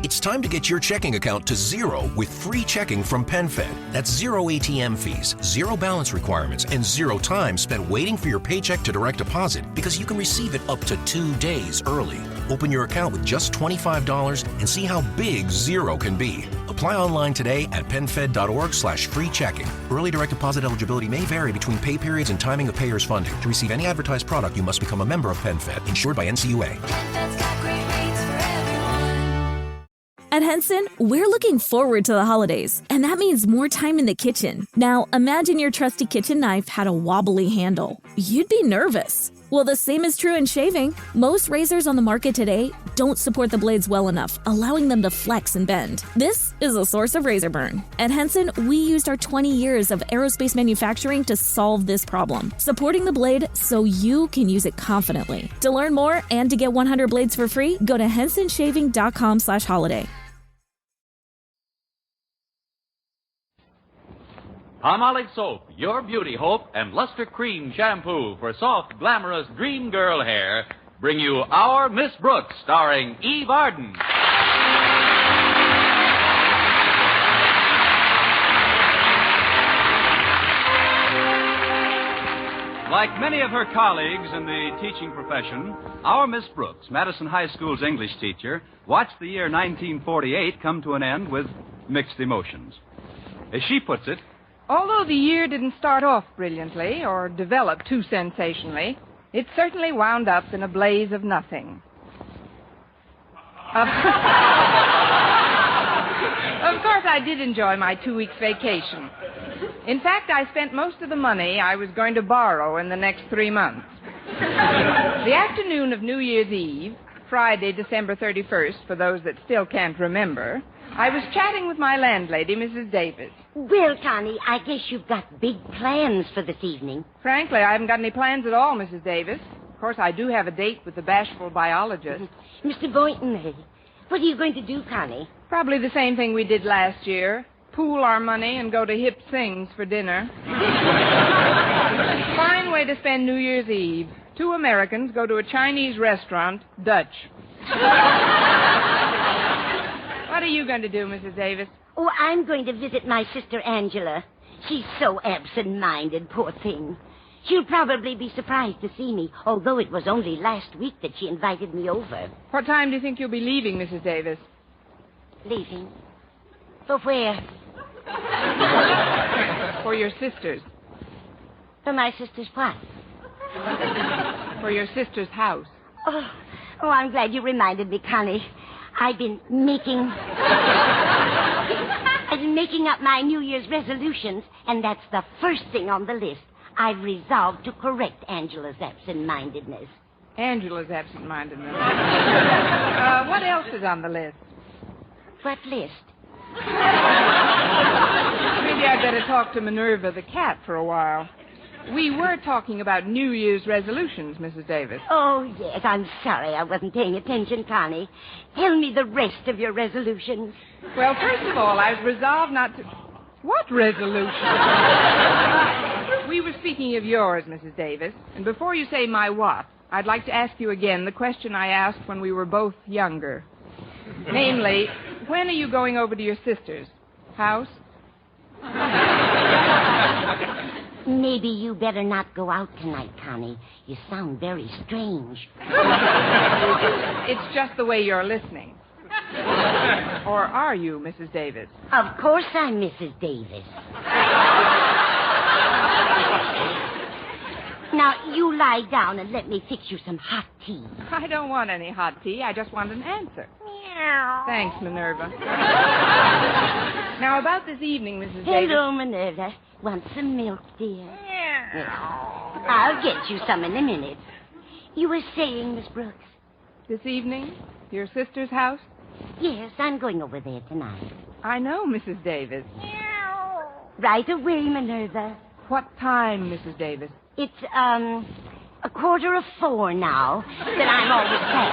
It's time to get your checking account to zero with free checking from PenFed. That's zero ATM fees, zero balance requirements, and zero time spent waiting for your paycheck to direct deposit because you can receive it up to 2 days early. Open your account with just $25 and see how big zero can be. Apply online today at PenFed.org/free checking. Early direct deposit eligibility may vary between pay periods and timing of payer's funding. To receive any advertised product, you must become a member of PenFed, insured by NCUA. At Henson, we're looking forward to the holidays, and that means more time in the kitchen. Now, imagine your trusty kitchen knife had a wobbly handle. You'd be nervous. Well, the same is true in shaving. Most razors on the market today don't support the blades well enough, allowing them to flex and bend. This is a source of razor burn. At Henson, we used our 20 years of aerospace manufacturing to solve this problem, supporting the blade so you can use it confidently. To learn more and to get 100 blades for free, go to hensonshaving.com/holiday. Palmolive Soap, your beauty hope, and Luster Cream Shampoo for soft, glamorous dream girl hair bring you Our Miss Brooks, starring Eve Arden. Like many of her colleagues in the teaching profession, our Miss Brooks, Madison High School's English teacher, watched the year 1948 come to an end with mixed emotions. As she puts it, although the year didn't start off brilliantly or develop too sensationally, it certainly wound up in a blaze of nothing. Of course, I did enjoy my 2 weeks vacation. In fact, I spent most of the money I was going to borrow in the next 3 months. The afternoon of New Year's Eve, Friday, December 31st, for those that still can't remember, I was chatting with my landlady, Mrs. Davis. Well, Connie, I guess you've got big plans for this evening. Frankly, I haven't got any plans at all, Mrs. Davis. Of course, I do have a date with the bashful biologist. Mr. Boynton, what are you going to do, Connie? Probably the same thing we did last year. Pool our money and go to Hip Sings for dinner. Fine way to spend New Year's Eve. 2 Americans go to a Chinese restaurant, Dutch. What are you going to do, Mrs. Davis? Oh, I'm going to visit my sister Angela. She's so absent-minded, poor thing. She'll probably be surprised to see me, although it was only last week that she invited me over. What time do you think you'll be leaving, Mrs. Davis? Leaving? For where? For your sisters. For my sister's what? For your sister's house. Oh, I'm glad you reminded me, Connie. I've been making up my New Year's resolutions, and that's the first thing on the list. I've resolved to correct Angela's absent-mindedness. Angela's absent-mindedness. What else is on the list? What list? Maybe I'd better talk to Minerva the cat for a while. We were talking about New Year's resolutions, Mrs. Davis. Oh, yes, I'm sorry I wasn't paying attention, Connie. Tell me the rest of your resolutions. Well, first of all, I was resolved not to... What resolution? We were speaking of yours, Mrs. Davis. And before you say my what, I'd like to ask you again the question I asked when we were both younger. Namely, when are you going over to your sister's house? Maybe you better not go out tonight, Connie. You sound very strange. It's just the way you're listening. Or are you, Mrs. Davis? Of course I'm Mrs. Davis. Now, you lie down and let me fix you some hot tea. I don't want any hot tea. I just want an answer. Meow. Thanks, Minerva. Now, about this evening, Mrs. Davis... Hello, Minerva. Want some milk, dear? I'll get you some in a minute. You were saying, Miss Brooks? This evening? Your sister's house? Yes, I'm going over there tonight. I know, Mrs. Davis. Right away, Minerva. What time, Mrs. Davis? It's, 3:45 now, but I'm always back.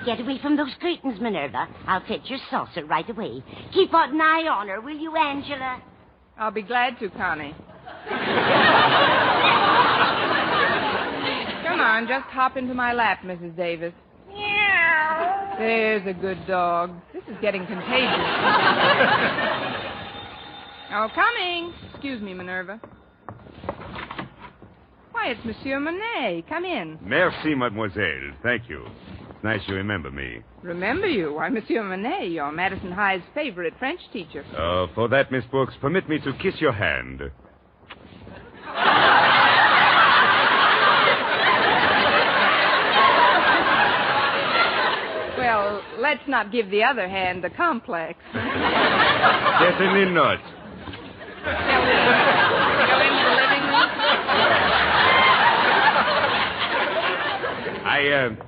Get away from those curtains, Minerva. I'll fetch your saucer right away. Keep an eye on her, will you, Angela? I'll be glad to, Connie. Come on, just hop into my lap, Mrs. Davis. There's a good dog. This is getting contagious. Oh, coming. Excuse me, Minerva. Why, it's Monsieur Monet. Come in. Merci, mademoiselle. Thank you. It's nice you remember me. Remember you? Why, Monsieur Monet, you're Madison High's favorite French teacher. For that, Miss Brooks, permit me to kiss your hand. Well, let's not give the other hand the complex. Certainly not. Shall we go into the living room?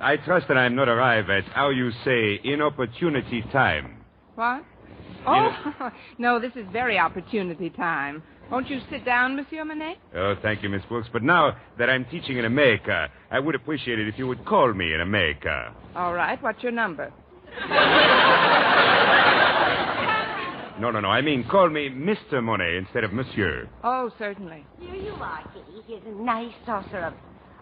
I trust that I'm not arrived at, how you say, inopportunity time. What? Oh, no, this is very opportunity time. Won't you sit down, Monsieur Monet? Oh, thank you, Miss Brooks. But now that I'm teaching in America, I would appreciate it if you would call me in America. All right. What's your number? No. I mean, call me Mr. Monet instead of Monsieur. Oh, certainly. Here you are, Kitty. Here's a nice saucer of...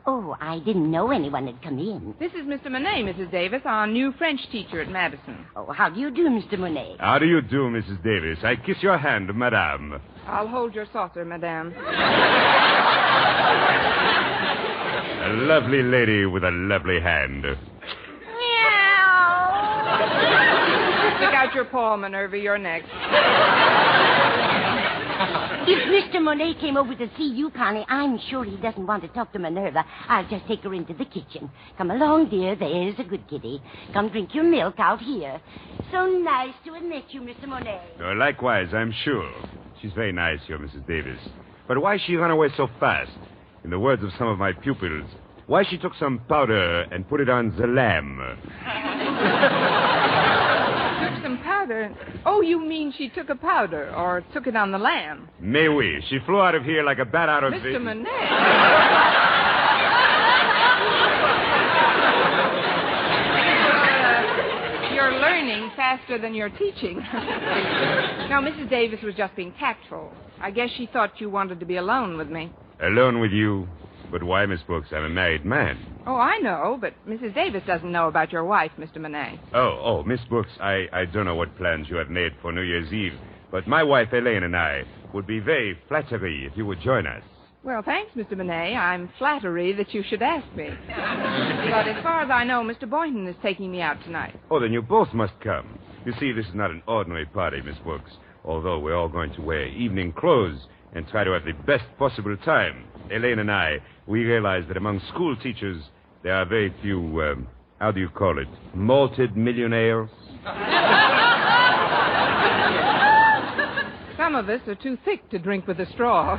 Oh, I didn't know anyone had come in. This is Mr. Monet, Mrs. Davis, our new French teacher at Madison. Oh, how do you do, Mr. Monet? How do you do, Mrs. Davis? I kiss your hand, madame. I'll hold your saucer, madame. A lovely lady with a lovely hand. Stick out your paw, Minerva. You're next. If Mr. Monet came over to see you, Connie, I'm sure he doesn't want to talk to Minerva. I'll just take her into the kitchen. Come along, dear. There's a good kitty. Come drink your milk out here. So nice to have met you, Mr. Monet. Likewise, I'm sure. She's very nice, your Mrs. Davis. But why she run away so fast? In the words of some of my pupils, why she took some powder and put it on the lamb? Took some powder? Oh, you mean she took a powder or took it on the lamb? Mais oui. She flew out of here like a bat out of... Mr. Monet. You're learning faster than you're teaching. Now, Mrs. Davis was just being tactful. I guess she thought you wanted to be alone with me. Alone with you? But why, Miss Brooks? I'm a married man. Oh, I know, but Mrs. Davis doesn't know about your wife, Mr. Monet. Oh, Miss Brooks, I don't know what plans you have made for New Year's Eve, but my wife, Elaine, and I would be very flattery if you would join us. Well, thanks, Mr. Monet. I'm flattery that you should ask me. But as far as I know, Mr. Boynton is taking me out tonight. Oh, then you both must come. You see, this is not an ordinary party, Miss Brooks, although we're all going to wear evening clothes and try to have the best possible time. Elaine and I, we realize that among school teachers, there are very few, how do you call it, malted millionaires? Some of us are too thick to drink with a straw.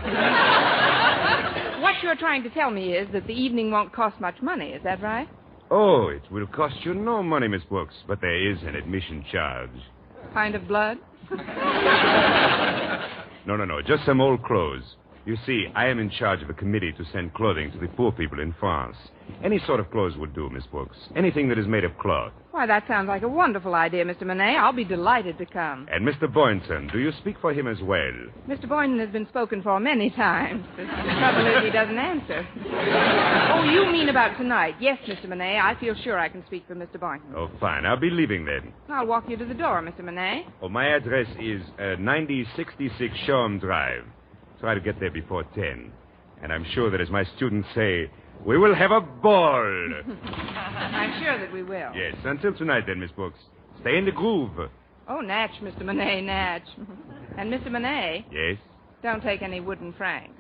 What you're trying to tell me is that the evening won't cost much money. Is that right? Oh, it will cost you no money, Miss Brooks, but there is an admission charge. Kind of blood? No, just some old clothes. You see, I am in charge of a committee to send clothing to the poor people in France. Any sort of clothes would do, Miss Brooks. Anything that is made of cloth. Why, that sounds like a wonderful idea, Mr. Monet. I'll be delighted to come. And Mr. Boynton, do you speak for him as well? Mr. Boynton has been spoken for many times. The trouble is he doesn't answer. Oh, you mean about tonight? Yes, Mr. Monet. I feel sure I can speak for Mr. Boynton. Oh, fine. I'll be leaving then. I'll walk you to the door, Mr. Monet. Oh, my address is 9066 Shoreham Drive. Try to get there before 10. And I'm sure that as my students say, we will have a ball. I'm sure that we will. Yes, until tonight then, Miss Brooks. Stay in the groove. Oh, Natch, Mr. Monet, Natch. And Mr. Monet. Yes? Don't take any wooden francs.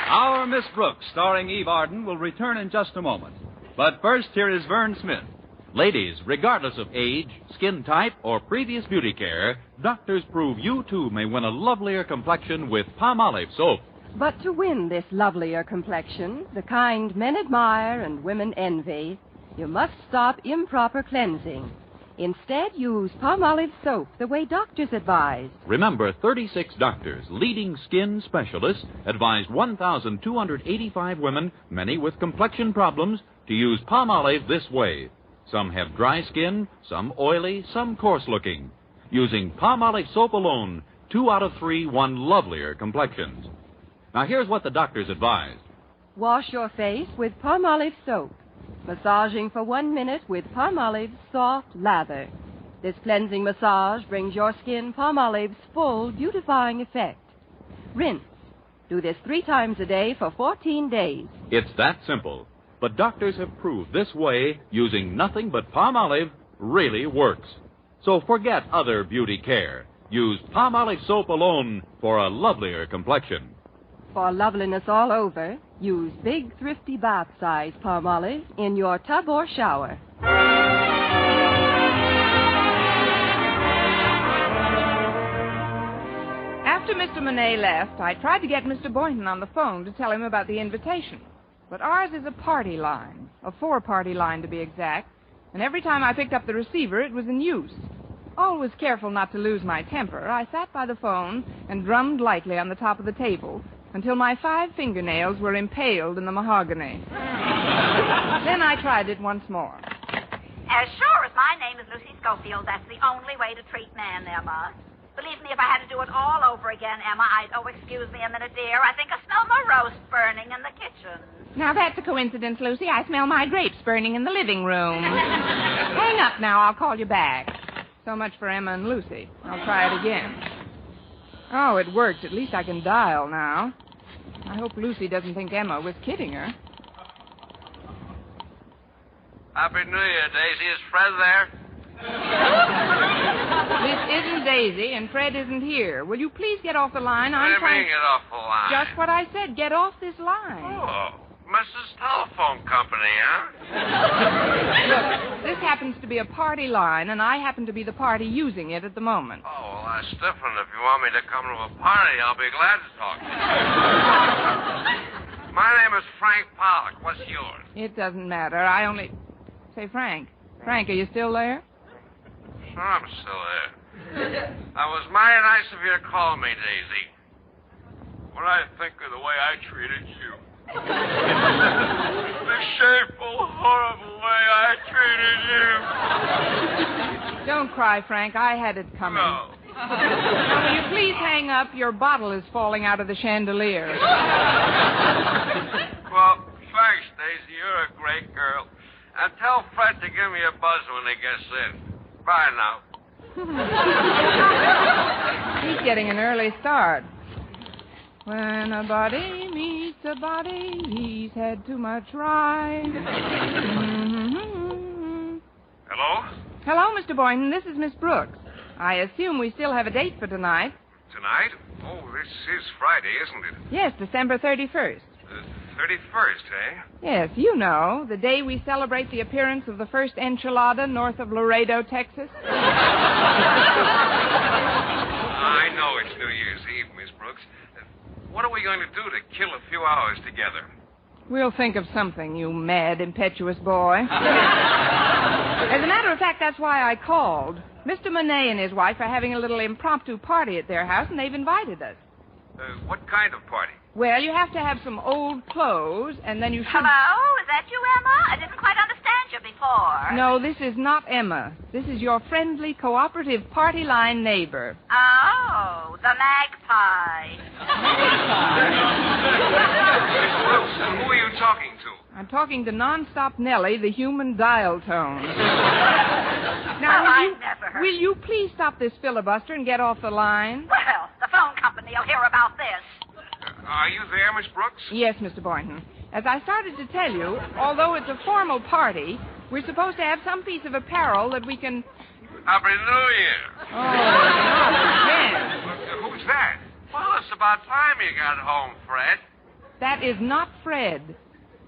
Our Miss Brooks, starring Eve Arden, will return in just a moment. But first, here is Vern Smith. Ladies, regardless of age, skin type, or previous beauty care, doctors prove you, too, may win a lovelier complexion with Palmolive soap. But to win this lovelier complexion, the kind men admire and women envy, you must stop improper cleansing. Instead, use Palmolive soap the way doctors advise. Remember, 36 doctors, leading skin specialists, advised 1,285 women, many with complexion problems, to use Palmolive this way. Some have dry skin, some oily, some coarse-looking. Using Palmolive soap alone, 2 out of 3 won lovelier complexions. Now, here's what the doctors advised. Wash your face with Palmolive soap. Massaging for 1 minute with Palmolive's soft lather. This cleansing massage brings your skin Palmolive's full beautifying effect. Rinse. Do this 3 times a day for 14 days. It's that simple. But doctors have proved this way, using nothing but Palmolive, really works. So forget other beauty care. Use Palmolive soap alone for a lovelier complexion. For loveliness all over, use big, thrifty bath-size Palmolive in your tub or shower. After Mr. Monet left, I tried to get Mr. Boynton on the phone to tell him about the invitation. But ours is a party line, a 4-party line to be exact, and every time I picked up the receiver, it was in use. Always careful not to lose my temper, I sat by the phone and drummed lightly on the top of the table until my 5 fingernails were impaled in the mahogany. Then I tried it once more. As sure as my name is Lucy Schofield, that's the only way to treat men, Emma. Believe me, if I had to do it all over again, Emma, oh, excuse me a minute, dear. I think I smell my roast burning in the kitchen. Now, that's a coincidence, Lucy. I smell my grapes burning in the living room. Hang up now. I'll call you back. So much for Emma and Lucy. I'll try it again. Oh, it worked. At least I can dial now. I hope Lucy doesn't think Emma was kidding her. Happy New Year, Daisy. Is Fred there? This isn't Daisy, and Fred isn't here. Will you please get off the line? What do you mean, get off the line? Just what I said. Get off this line. Oh, Mrs. Telephone Company, huh? Look, this happens to be a party line, and I happen to be the party using it at the moment. Oh, well, that's different. If you want me to come to a party, I'll be glad to talk to you. My name is Frank Pollock. What's yours? It doesn't matter. I only... Say, Frank. Frank, are you still there? Sure, I'm still there. That was mighty nice of you to call me, Daisy. What do I think of the way I treated you? The shameful, horrible way I treated you. Don't cry, Frank. I had it coming. No. Now, will you please hang up? Your bottle is falling out of the chandelier. Well, thanks, Daisy. You're a great girl. And tell Fred to give me a buzz when he gets in. Bye now. He's getting an early start. When a body meets a body, he's had too much ride. Hello? Hello, Mr. Boynton. This is Miss Brooks. I assume we still have a date for tonight. Tonight? Oh, this is Friday, isn't it? Yes, December 31st. 31st, eh? Yes, you know, the day we celebrate the appearance of the first enchilada north of Laredo, Texas. I know it's New Year's Eve, Miss Brooks. What are we going to do to kill a few hours together? We'll think of something, you mad, impetuous boy. As a matter of fact, that's why I called. Mr. Monet and his wife are having a little impromptu party at their house, and they've invited us. What kind of party? Well, you have to have some old clothes, and then you should... Hello? Is that you, Emma? I didn't quite understand you before. No, this is not Emma. This is your friendly, cooperative party line neighbor. Oh, the magpie. Who are you talking to? I'm talking to Nonstop Nellie, the human dial tone. Now, will you please stop this filibuster and get off the line? Well, the phone company will hear about this. Are you there, Miss Brooks? Yes, Mr. Boynton. As I started to tell you, although it's a formal party, we're supposed to have some piece of apparel that we can... Happy New Year. Oh, not again. Who's that? Well, it's about time you got home, Fred. That is not Fred.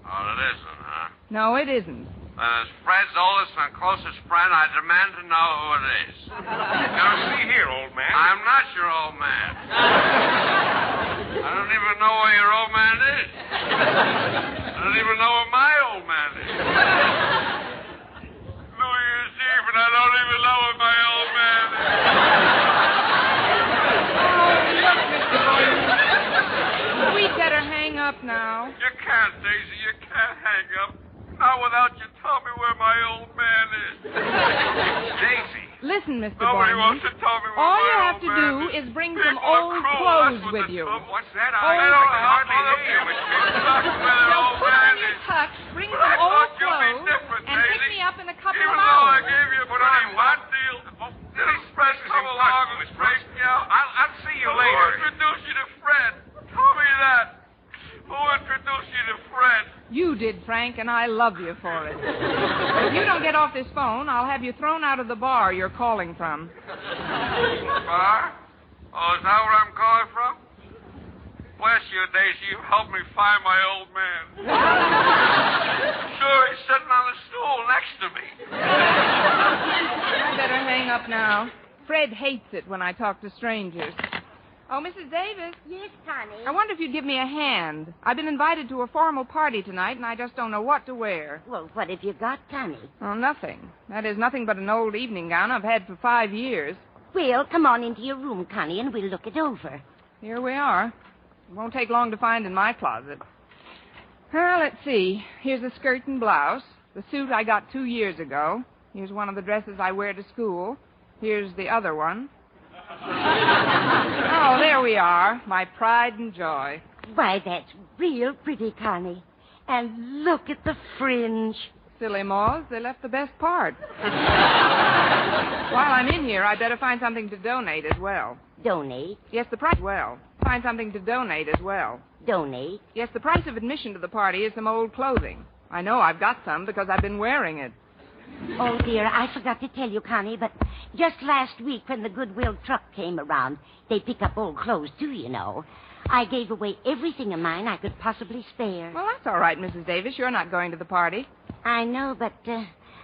Oh, it isn't, huh? No, it isn't. As Fred's oldest and closest friend, I demand to know who it is. Now, see here, old man. I'm not your old man. I don't even know where your old man is. I don't even know where my old man is. New Year's Eve, and I don't even know where my old man is. Oh, look, Mr. Boynton. We'd better hang up now. You can't, Daisy. You can't hang up. Not without you tell me where my old man is. Daisy. Listen, Mr. Nobody Boynton. wants to tell me what All my you have old to man do is bring some old clothes with you. What's that? I don't hardly hear you, Miss Brooks. Now put on your tux, bring some old clothes, and pick me up in a couple of hours. Gave you put on what deal? This present's come along, Miss Brooks. I'll see you later. Who introduced you to Fred? Tell me that. Who introduced you to Fred? You did, Frank, and I love you for it. If you don't get off this phone, I'll have you thrown out of the bar you're calling from. Bar? Oh, is that where I'm calling from? Bless you, Daisy. You helped me find my old man. Sure, he's sitting on the stool next to me. I better hang up now. Fred hates it when I talk to strangers. Oh, Mrs. Davis. Yes, Connie. I wonder if you'd give me a hand. I've been invited to a formal party tonight, and I just don't know what to wear. Well, what have you got, Connie? Oh, nothing. That is nothing but an old evening gown I've had for 5 years. Well, come on into your room, Connie, and we'll look it over. Here we are. It won't take long to find in my closet. Well, let's see. Here's a skirt and blouse. The suit I got 2 years ago. Here's one of the dresses I wear to school. Here's the other one. Oh, there we are. My pride and joy. Why, that's real pretty, Connie. And look at the fringe. Silly moths, they left the best part. While I'm in here, I'd better find something to donate as well. Donate? Yes, the price. Well, find something to donate as well. Donate? Yes, the price of admission to the party is some old clothing. I know I've got some because I've been wearing it. Oh, dear, I forgot to tell you, Connie, but just last week when the Goodwill truck came around, they pick up old clothes, too, you know. I gave away everything of mine I could possibly spare. Well, that's all right, Mrs. Davis. You're not going to the party. I know, but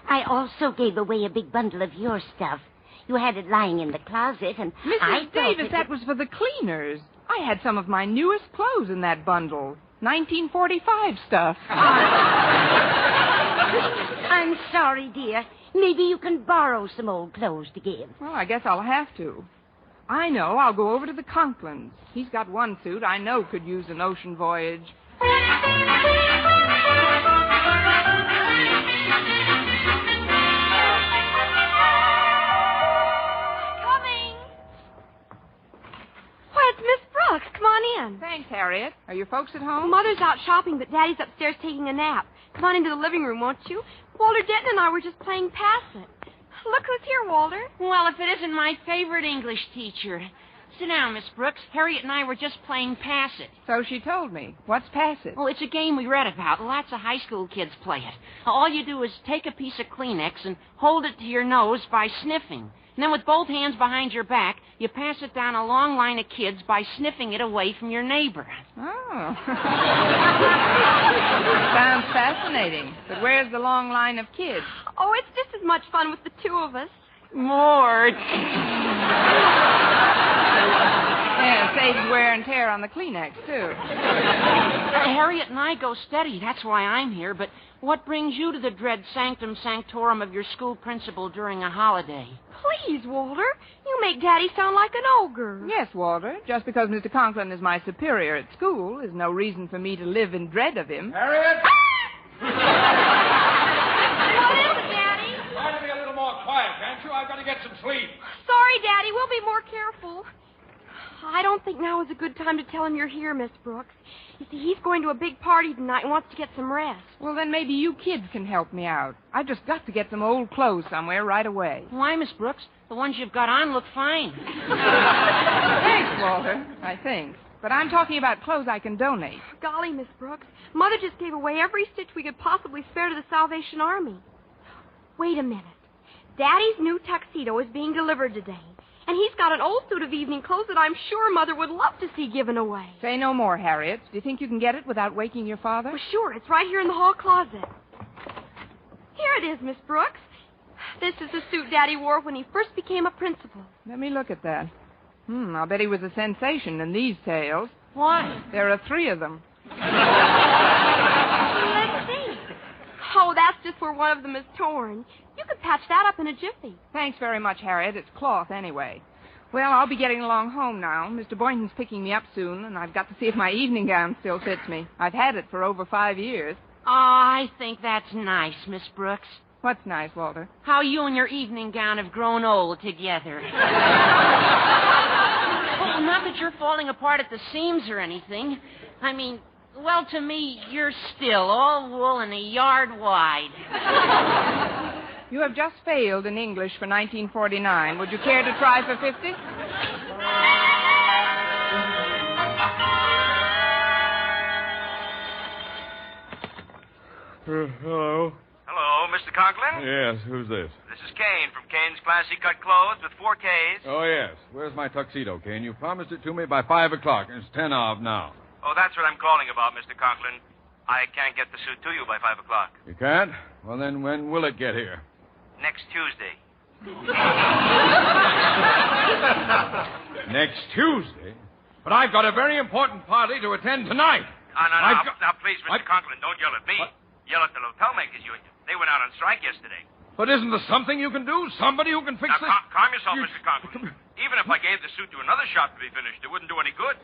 I also gave away a big bundle of your stuff. You had it lying in the closet, and Mrs. Davis, that was for the cleaners. I had some of my newest clothes in that bundle. 1945 stuff. I'm sorry, dear. Maybe you can borrow some old clothes to give. Well, I guess I'll have to. I know. I'll go over to the Conklins. He's got one suit I know could use an ocean voyage. Coming. Why, it's Miss Brooks. Come on in. Thanks, Harriet. Are your folks at home? Mother's out shopping, but Daddy's upstairs taking a nap. Come on into the living room, won't you? Walter Denton and I were just playing Pass It. Look who's here, Walter. Well, if it isn't my favorite English teacher. Sit down, Miss Brooks. Harriet and I were just playing Pass It. So she told me. What's Pass It? Oh, it's a game we read about. Lots of high school kids play it. All you do is take a piece of Kleenex and hold it to your nose by sniffing. And then with both hands behind your back, you pass it down a long line of kids by sniffing it away from your neighbor. Oh. Sounds fascinating. But where's the long line of kids? Oh, it's just as much fun with the two of us. More. Yeah, it saves wear and tear on the Kleenex, too. Harriet and I go steady. That's why I'm here. But what brings you to the dread sanctum sanctorum of your school principal during a holiday? Please, Walter. You make Daddy sound like an ogre. Yes, Walter. Just because Mr. Conklin is my superior at school is no reason for me to live in dread of him. Harriet! What is it, Daddy? Try to be a little more quiet, can't you? I've got to get some sleep. Sorry, Daddy. We'll be more careful. I don't think now is a good time to tell him you're here, Miss Brooks. You see, he's going to a big party tonight and wants to get some rest. Well, then maybe you kids can help me out. I've just got to get some old clothes somewhere right away. Why, Miss Brooks? The ones you've got on look fine. Thanks, Walter, I think. But I'm talking about clothes I can donate. Golly, Miss Brooks. Mother just gave away every stitch we could possibly spare to the Salvation Army. Wait a minute. Daddy's new tuxedo is being delivered today. And he's got an old suit of evening clothes that I'm sure Mother would love to see given away. Say no more, Harriet. Do you think you can get it without waking your father? Well, sure. It's right here in the hall closet. Here it is, Miss Brooks. This is the suit Daddy wore when he first became a principal. Let me look at that. I'll bet he was a sensation in these tales. Why? There are 3 of them. Let's see. Oh, that's just where one of them is torn. You could patch that up in a jiffy. Thanks very much, Harriet. It's cloth anyway. Well, I'll be getting along home now. Mr. Boynton's picking me up soon, and I've got to see if my evening gown still fits me. I've had it for over 5 years. Oh, I think that's nice, Miss Brooks. What's nice, Walter? How you and your evening gown have grown old together. Oh, not that you're falling apart at the seams or anything. I mean, well, to me, you're still all wool and a yard wide. You have just failed in English for 1949. Would you care to try for 50? Hello? Hello, Mr. Conklin? Yes, who's this? This is Kane from Kane's Classy Cut Clothes with 4 Ks. Oh, yes. Where's my tuxedo, Kane? You promised it to me by 5 o'clock, and it's 10 of now. Oh, that's what I'm calling about, Mr. Conklin. I can't get the suit to you by 5 o'clock. You can't? Well, then when will it get here? Next Tuesday. Next Tuesday? But I've got a very important party to attend tonight. Now, please, Mr. Conklin, don't yell at me. Yell at the lapel makers union. They went out on strike yesterday. But isn't there something you can do? Somebody who can fix Now, this? calm yourself, Mr. Conklin. Even if I gave the suit to another shop to be finished, it wouldn't do any good.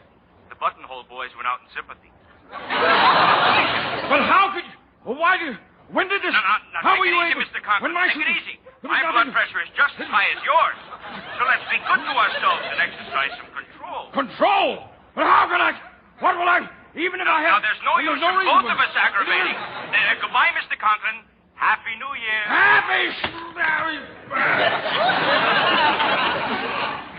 The buttonhole boys went out in sympathy. But how could you... Well, why do you... When did this... Now, how were take you it easy, able... Mr. Conklin. When my Take it easy. My blood pressure is just as high as yours. So let's be good to ourselves and exercise some control. Control? But how can I... What will I... Even if I have... Now, there's no use in both of us aggravating. Goodbye, Mr. Conklin. Happy New Year.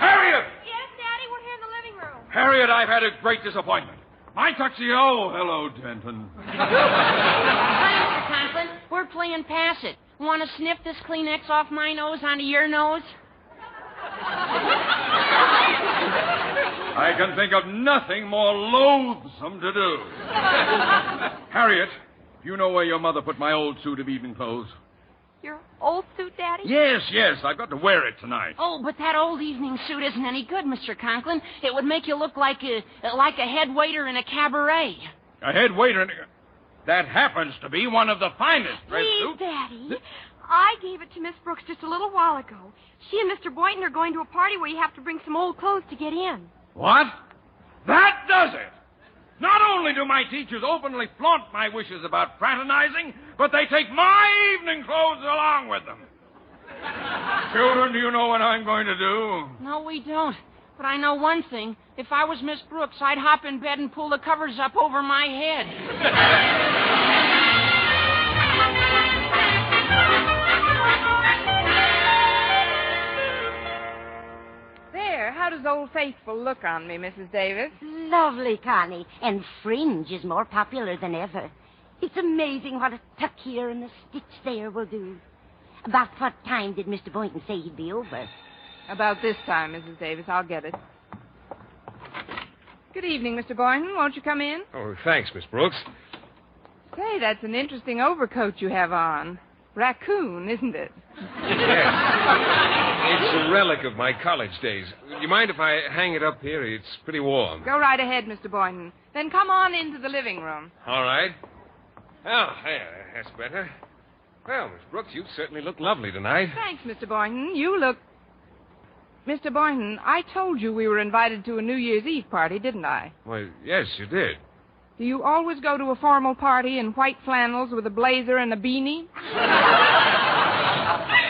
Harriet! Yes, Daddy, we're here in the living room. Harriet, I've had a great disappointment. My tuxedo... Oh, hello, Denton. Hi, Mr. Conklin. We're playing Pass It. Want to sniff this Kleenex off my nose onto your nose? I can think of nothing more loathsome to do. Harriet, you know where your mother put my old suit of evening clothes? Your old suit, Daddy? Yes. I've got to wear it tonight. Oh, but that old evening suit isn't any good, Mr. Conklin. It would make you look like a head waiter in a cabaret. A head waiter in a... That happens to be one of the finest dress Please, suits. Daddy. I gave it to Miss Brooks just a little while ago. She and Mr. Boynton are going to a party where you have to bring some old clothes to get in. What? That does it! Not only do my teachers openly flaunt my wishes about fraternizing, but they take my evening clothes along with them. Children, do you know what I'm going to do? No, we don't. But I know one thing. If I was Miss Brooks, I'd hop in bed and pull the covers up over my head. There, how does Old Faithful look on me, Mrs. Davis? Lovely, Connie. And fringe is more popular than ever. It's amazing what a tuck here and a stitch there will do. About what time did Mr. Boynton say he'd be over? About this time, Mrs. Davis. I'll get it. Good evening, Mr. Boynton. Won't you come in? Oh, thanks, Miss Brooks. Say, that's an interesting overcoat you have on. Raccoon, isn't it? Yes. It's a relic of my college days. Do you mind if I hang it up here? It's pretty warm. Go right ahead, Mr. Boynton. Then come on into the living room. All right. Oh, there, that's better. Well, Miss Brooks, you certainly look lovely tonight. Thanks, Mr. Boynton. You look... Mr. Boynton, I told you we were invited to a New Year's Eve party, didn't I? Well, yes, you did. Do you always go to a formal party in white flannels with a blazer and a beanie?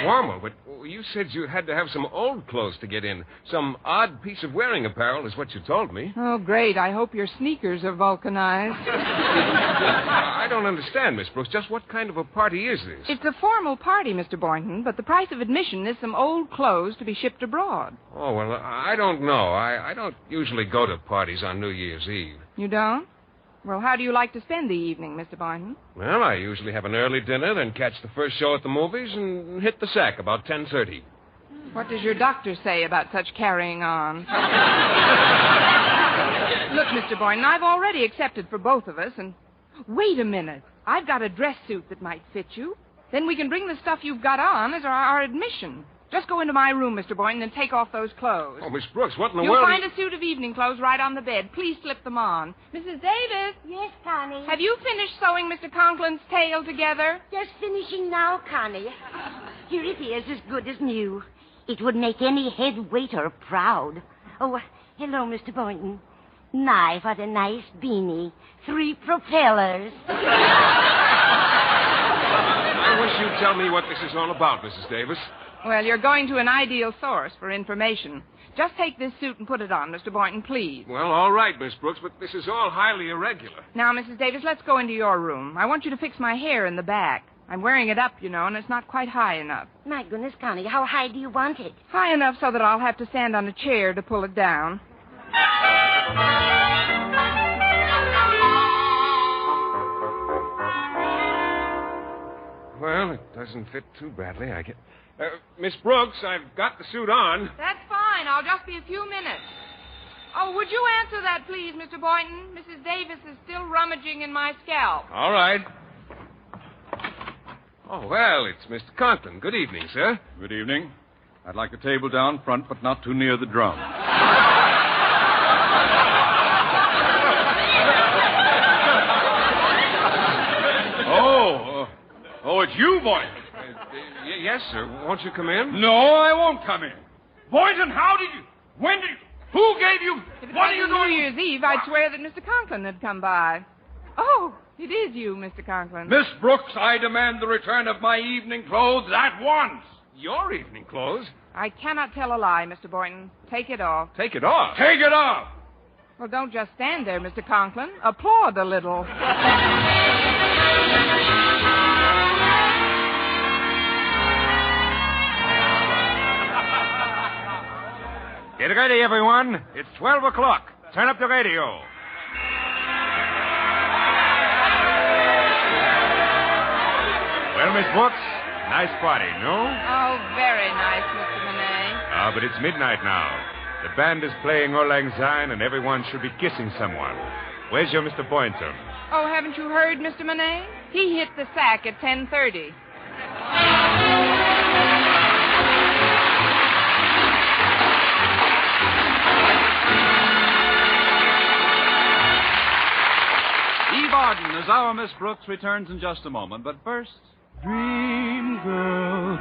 Formal, but you said you had to have some old clothes to get in. Some odd piece of wearing apparel is what you told me. Oh, great. I hope your sneakers are vulcanized. I don't understand, Miss Brooks. Just what kind of a party is this? It's a formal party, Mr. Boynton, but the price of admission is some old clothes to be shipped abroad. Oh, well, I don't know. I don't usually go to parties on New Year's Eve. You don't? Well, how do you like to spend the evening, Mr. Boynton? Well, I usually have an early dinner, then catch the first show at the movies and hit the sack about 10:30. What does your doctor say about such carrying on? Look, Mr. Boynton, I've already accepted for both of us, and... Wait a minute. I've got a dress suit that might fit you. Then we can bring the stuff you've got on as our admission. Just go into my room, Mr. Boynton, and take off those clothes. Oh, Miss Brooks, what in the You'll world... find a suit of evening clothes right on the bed. Please slip them on. Mrs. Davis? Yes, Connie? Have you finished sewing Mr. Conklin's tail together? Just finishing now, Connie. Here it is, as good as new. It would make any head waiter proud. Oh, hello, Mr. Boynton. My, what a nice beanie. 3 propellers. I wish you'd tell me what this is all about, Mrs. Davis. Well, you're going to an ideal source for information. Just take this suit and put it on, Mr. Boynton, please. Well, all right, Miss Brooks, but this is all highly irregular. Now, Mrs. Davis, let's go into your room. I want you to fix my hair in the back. I'm wearing it up, you know, and it's not quite high enough. My goodness, Connie, how high do you want it? High enough so that I'll have to stand on a chair to pull it down. Well, it doesn't fit too badly, I guess. Miss Brooks, I've got the suit on. That's fine. I'll just be a few minutes. Oh, would you answer that, please, Mr. Boynton? Mrs. Davis is still rummaging in my scalp. All right. Oh, well, it's Mr. Conklin. Good evening, sir. Good evening. I'd like the table down front, but not too near the drum. Oh, it's you, Boynton. Yes, sir. Won't you come in? No, I won't come in. Boynton, how did you... When did you... Who gave you... What are you doing? New Year's Eve, I'd swear that Mr. Conklin had come by. Oh, it is you, Mr. Conklin. Miss Brooks, I demand the return of my evening clothes at once. Your evening clothes? I cannot tell a lie, Mr. Boynton. Take it off. Take it off? Take it off! Well, don't just stand there, Mr. Conklin. Applaud a little. Get ready, everyone. It's 12 o'clock. Turn up the radio. Well, Miss Brooks, nice party, no? Oh, very nice, Mr. Monet. Ah, but it's midnight now. The band is playing Auld Lang Syne, and everyone should be kissing someone. Where's your Mr. Boynton? Oh, haven't you heard, Mr. Monet? He hit the sack at 10:30. Eve Arden as our Miss Brooks returns in just a moment, but first... Dream girl,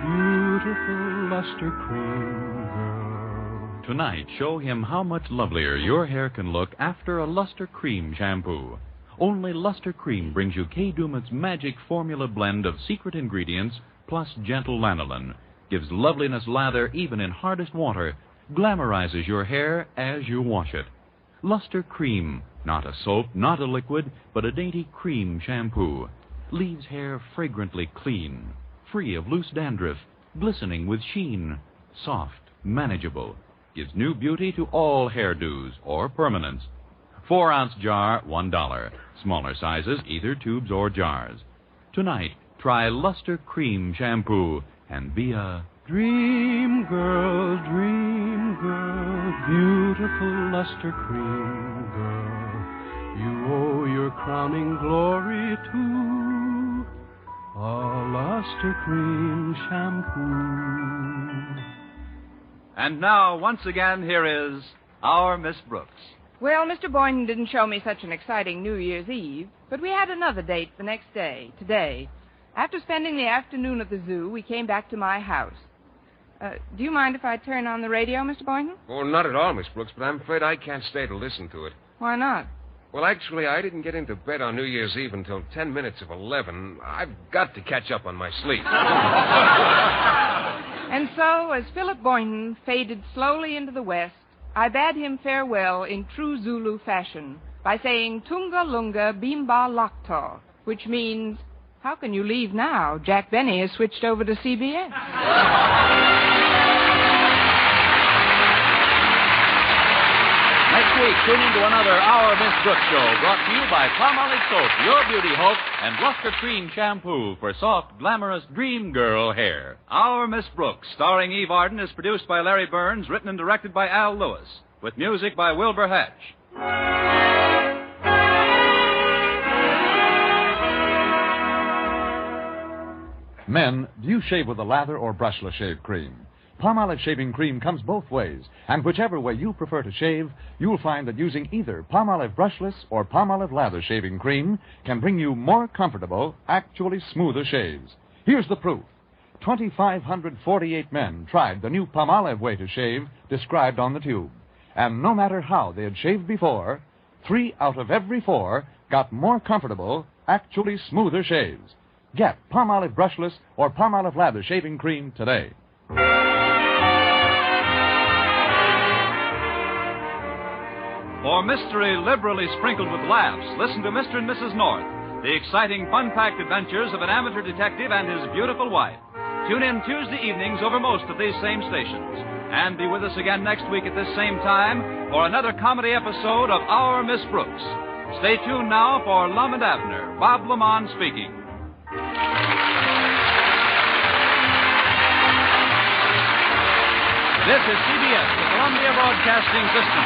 beautiful luster cream girl. Tonight, show him how much lovelier your hair can look after a Luster Cream shampoo. Only Luster Cream brings you Kay Daumit's magic formula blend of secret ingredients plus gentle lanolin. Gives loveliness lather even in hardest water. Glamorizes your hair as you wash it. Luster Cream, not a soap, not a liquid, but a dainty cream shampoo. Leaves hair fragrantly clean, free of loose dandruff, glistening with sheen, soft, manageable. Gives new beauty to all hairdos or permanents. 4-ounce jar, $1. Smaller sizes, either tubes or jars. Tonight, try Luster Cream shampoo and be a Dream girl, beautiful luster cream girl. You owe your crowning glory to a luster cream shampoo. And now, once again, here is our Miss Brooks. Well, Mr. Boynton didn't show me such an exciting New Year's Eve, but we had another date the next day, today. After spending the afternoon at the zoo, we came back to my house. Do you mind if I turn on the radio, Mr. Boynton? Oh, not at all, Miss Brooks, but I'm afraid I can't stay to listen to it. Why not? Well, actually, I didn't get into bed on New Year's Eve until 10 minutes of 11. I've got to catch up on my sleep. And so, as Philip Boynton faded slowly into the west, I bade him farewell in true Zulu fashion by saying Tunga Lunga Bimba Lakto, which means, how can you leave now? Jack Benny has switched over to CBS. Next week, tune in to another Our Miss Brooks show brought to you by Palmolive Soap, your beauty hope, and Luster Cream shampoo for soft, glamorous dream girl hair. Our Miss Brooks, starring Eve Arden, is produced by Larry Burns, written and directed by Al Lewis, with music by Wilbur Hatch. Men, do you shave with a lather or brushless shave cream? Palmolive shaving cream comes both ways, and whichever way you prefer to shave, you'll find that using either Palmolive brushless or Palmolive lather shaving cream can bring you more comfortable, actually smoother shaves. Here's the proof. 2,548 men tried the new Palmolive way to shave described on the tube. And no matter how they had shaved before, 3 out of every 4 got more comfortable actually smoother shaves. Get Palmolive Brushless or Palmolive Lather Shaving Cream today. For mystery liberally sprinkled with laughs, listen to Mr. and Mrs. North, the exciting, fun-packed adventures of an amateur detective and his beautiful wife. Tune in Tuesday evenings over most of these same stations. And be with us again next week at this same time for another comedy episode of Our Miss Brooks. Stay tuned now for Lum and Abner. Bob Lamont speaking. This is CBS, the Columbia Broadcasting System.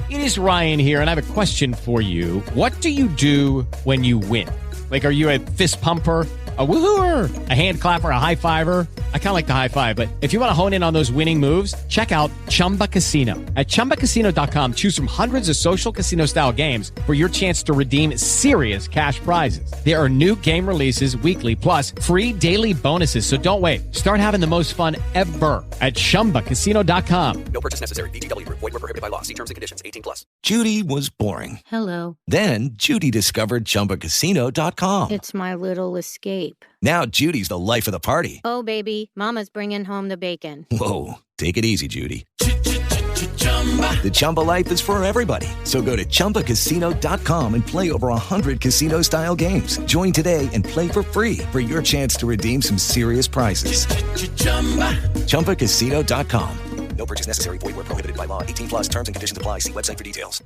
It is Ryan here, and I have a question for you. What do you do when you win? Like, are you a fist pumper, a woo-hooer, a hand clapper, a high fiver? I kind of like the high five, but if you want to hone in on those winning moves, check out Chumba Casino. At ChumbaCasino.com, choose from hundreds of social casino-style games for your chance to redeem serious cash prizes. There are new game releases weekly, plus free daily bonuses. So don't wait. Start having the most fun ever at ChumbaCasino.com. No purchase necessary. VGW. Void where prohibited by law. See terms and conditions. 18+. Judy was boring. Hello. Then Judy discovered ChumbaCasino.com. It's my little escape. Now Judy's the life of the party. Oh, baby, mama's bringing home the bacon. Whoa, take it easy, Judy. The Chumba life is for everybody. So go to ChumbaCasino.com and play over 100 casino-style games. Join today and play for free for your chance to redeem some serious prizes. ChumbaCasino.com. No purchase necessary. Void where prohibited by law. 18+. Terms and conditions apply. See website for details.